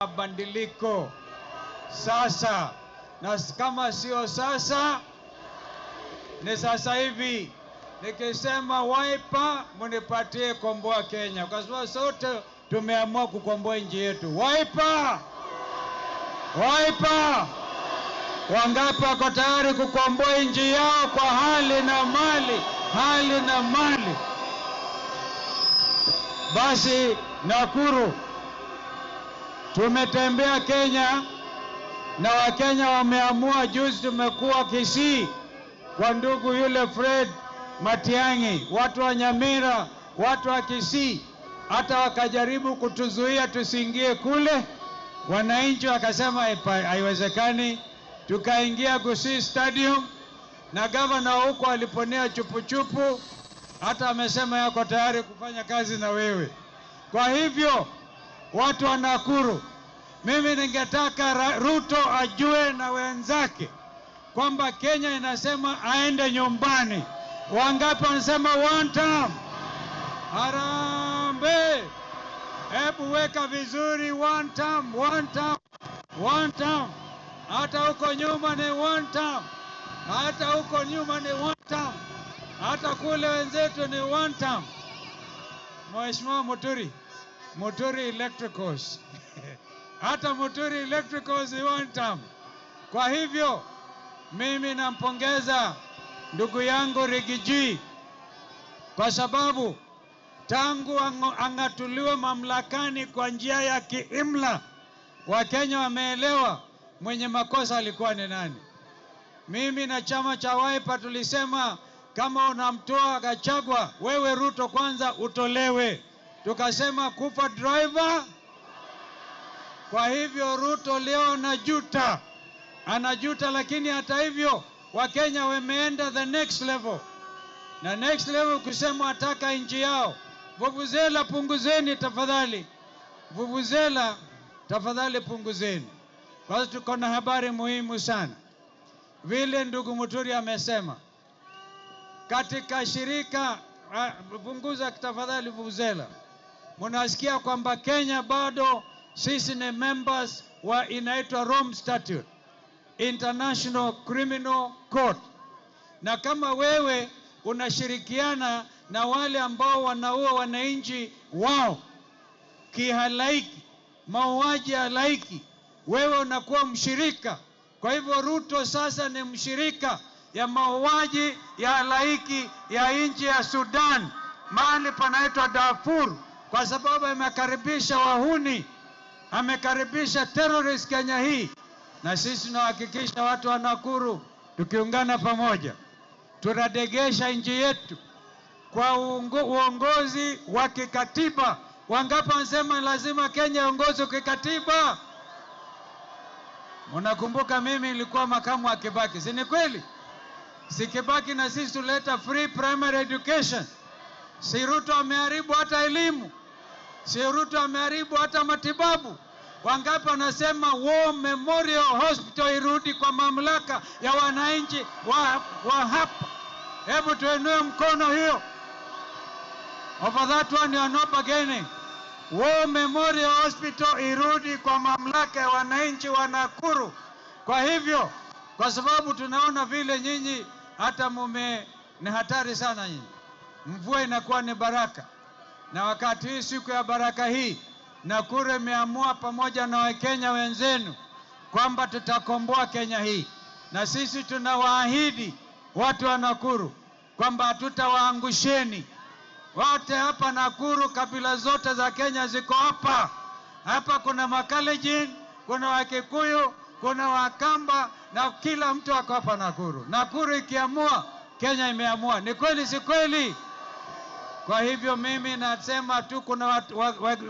mabadiliko sasa, na kama sio sasa ni sasa hivi. Nikisema Wiper, munipatie komboa Kenya, kwa sababu sote tumeamua kukomboa nchi yetu. Wiper! Wiper! Wangapi wako tayari kukomboa nchi yao kwa hali na mali? Hali na mali. Basi Nakuru, tumetembea Kenya na Wakenya wameamua. Juzi tumekuwa Kisii kwa ndugu yule Fred Matiang'i, watu wa Nyamira, watu wa Kisii hata wakajaribu kutuzuia tusiingie kule. Wananchi wakasema haiwezekani. Tukaingia Gusii Stadium na gavana huko aliponea chupuchupu, hata amesema yako tayari kufanya kazi na wewe. Kwa hivyo watu wa Nakuru, mimi ningetaka Ruto ajue na wenzake kwamba Kenya inasema aende nyumbani. Wangapi wanasema one term? Harambee! Hebu weka vizuri, one term, one term, one term. Hata huko nyuma ni one term. Hata huko nyuma ni one term. Hata kule wenzetu ni one term. Mheshimiwa Muturi Electricals. Hata Muturi Electricals ni one term. Kwa hivyo mimi nampongeza ndugu yangu Rigiji kwa sababu tangu angatuliwe mamlakani kwa njia ya kiimla, Wakenya wameelewa mwenye makosa alikuwa ni nani. Mimi na chama cha Wiper tulisema kama unamtoa Gachagua, wewe Ruto kwanza utolewe. Tukasema kufa driver. Kwa hivyo Ruto leo anajuta, lakini hata hivyo Wakenya wameenda the next level. Na next level kusema ataka nchi yao. Vuvuzela punguzeni tafadhali. Vuvuzela tafadhali punguzeni. Kwa sababu tuko na habari muhimu sana. Vile ndugu Muturi amesema, katika shirika punguza tafadhali vuvuzela. Munasikia kwamba Kenya bado sisi ni members wa inaitwa Rome Statute, International Criminal Court. Na kama wewe unashirikiana na wale ambao wanaua wananchi wao kihalaiki, mauaji ya halaiki, wewe unakuwa mshirika. Kwa hivyo Ruto sasa ni mshirika ya mauaji ya halaiki ya nchi ya Sudan, mahali panaitwa Darfur, kwa sababu amekaribisha wahuni, amekaribisha terrorist Kenya hii. Na sisi tunahakikisha watu wa Nakuru tukiungana pamoja tunadegesha nchi yetu kwa uongozi wa kikatiba. Wangapi wanasema lazima Kenya iongozwe kikatiba? Unakumbuka mimi nilikuwa makamu wa Kibaki, si ni kweli? Si Kibaki na sisi tuleta free primary education. Si Ruto ameharibu hata elimu? Si Ruto ameharibu hata matibabu? Wangapi wanasema War Memorial Hospital irudi kwa mamlaka ya wananchi wa hapa? Hebu tuinue mkono hiyo. Over that one you are not bargaining. War Memorial Hospital irudi kwa mamlaka ya wananchi wa Nakuru. Kwa hivyo, kwa sababu tunaona vile nyinyi hata ni hatari sana nyinyi. Mvua inakuwa ni baraka. Na wakati hii siku ya baraka hii, Nakuru imeamua pamoja na Wakenya wenzenu kwamba tutakomboa Kenya hii. Na sisi tunawaahidi watu wa Nakuru kwamba hatutawaangusheni. Wote hapa Nakuru, kabila zote za Kenya ziko hapa. Hapa kuna Makalejin, kuna Wakikuyu, kuna Wakamba, na kila mtu ako hapa Nakuru. Nakuru ikiamua, Kenya imeamua. Ni kweli si kweli? Kwa hivyo mimi nasema tu kuna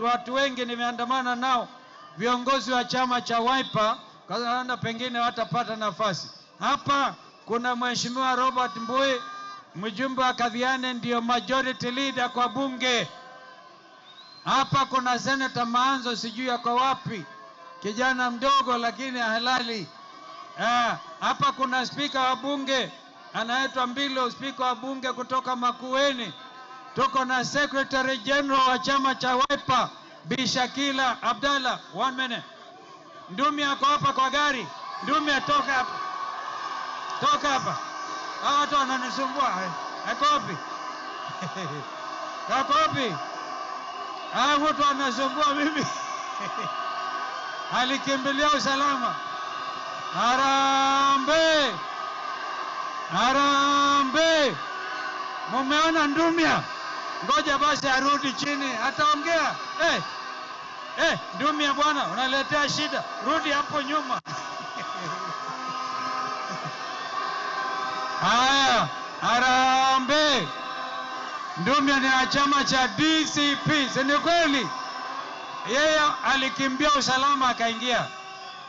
watu wengi nimeandamana nao, viongozi wa chama cha Wiper, kwa sababu pengine watapata nafasi. Hapa kuna Mheshimiwa Robert Mbui, mjumbe wa Kadhiane, ndio majority leader kwa bunge. Hapa kuna Senator Maanzo, sijui yako wapi, kijana mdogo lakini halali. Hapa kuna speaker wa bunge anaitwa Mbilo, speaker wa bunge kutoka Makueni. Tuko na Secretary General wa chama cha Wiper, Bi Shakila Abdalla. 1 minute. Ndumi ako hapa kwa gari. Ndumi atoka hapa. Toka hapa. Hawa watu wananisumbua. Ako wapi? Ako wapi? Hawa watu wanasumbua mimi. Alikimbilia usalama. Harambee! Harambee! Mumeona Ndumia? Ngoja basi arudi chini, ataongea. Ndumia bwana, unaletea shida. Rudi hapo nyuma. Haya, harambee! Ndumia ni wa chama cha DCP, si ni kweli? Yeye alikimbia usalama akaingia.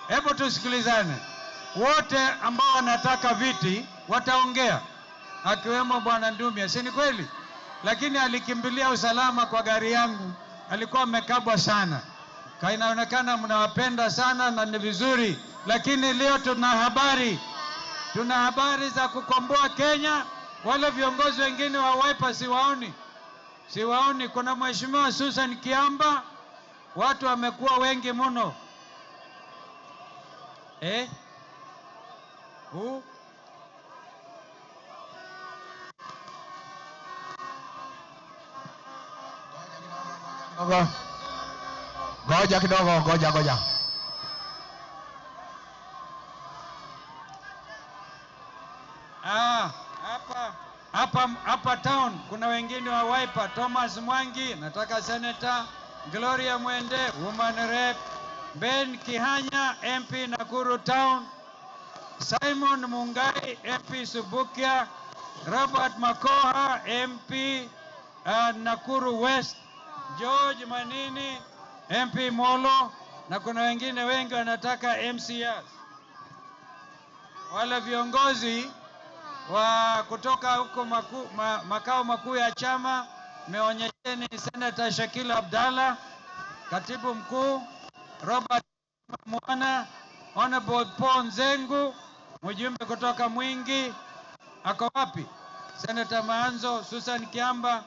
Hebu tusikilizane. Wote ambao wanataka viti wataongea, akiwemo bwana Ndumia, si ni kweli? Lakini alikimbilia usalama kwa gari yangu, alikuwa amekabwa sana. Inaonekana mnawapenda sana na ni vizuri, lakini leo tuna habari za kukomboa Kenya. Wale viongozi wengine wa Wiper siwaoni. Kuna mheshimiwa Susan Kiamba, watu wamekuwa wengi mno. Ngoja kidogo, ngoja. Hapa town kuna wengine wa Wiper, Thomas Mwangi, nataka Senator Gloria Mwende, Woman Rep, Ben Kihanya, MP Nakuru Town, Simon Mungai, MP Subukia, Robert Makoha, MP Nakuru West, George Manini, MP Molo, na kuna wengine wengi wanataka MCS. Wale viongozi wa kutoka huko makao makuu ya chama, meonyesheni Senator Shakil Abdalla, katibu mkuu, Robert Mwana, Honorable Paul Nzengu, mjumbe kutoka Mwingi. Ako wapi? Senator Maanzo, Susan Kiamba,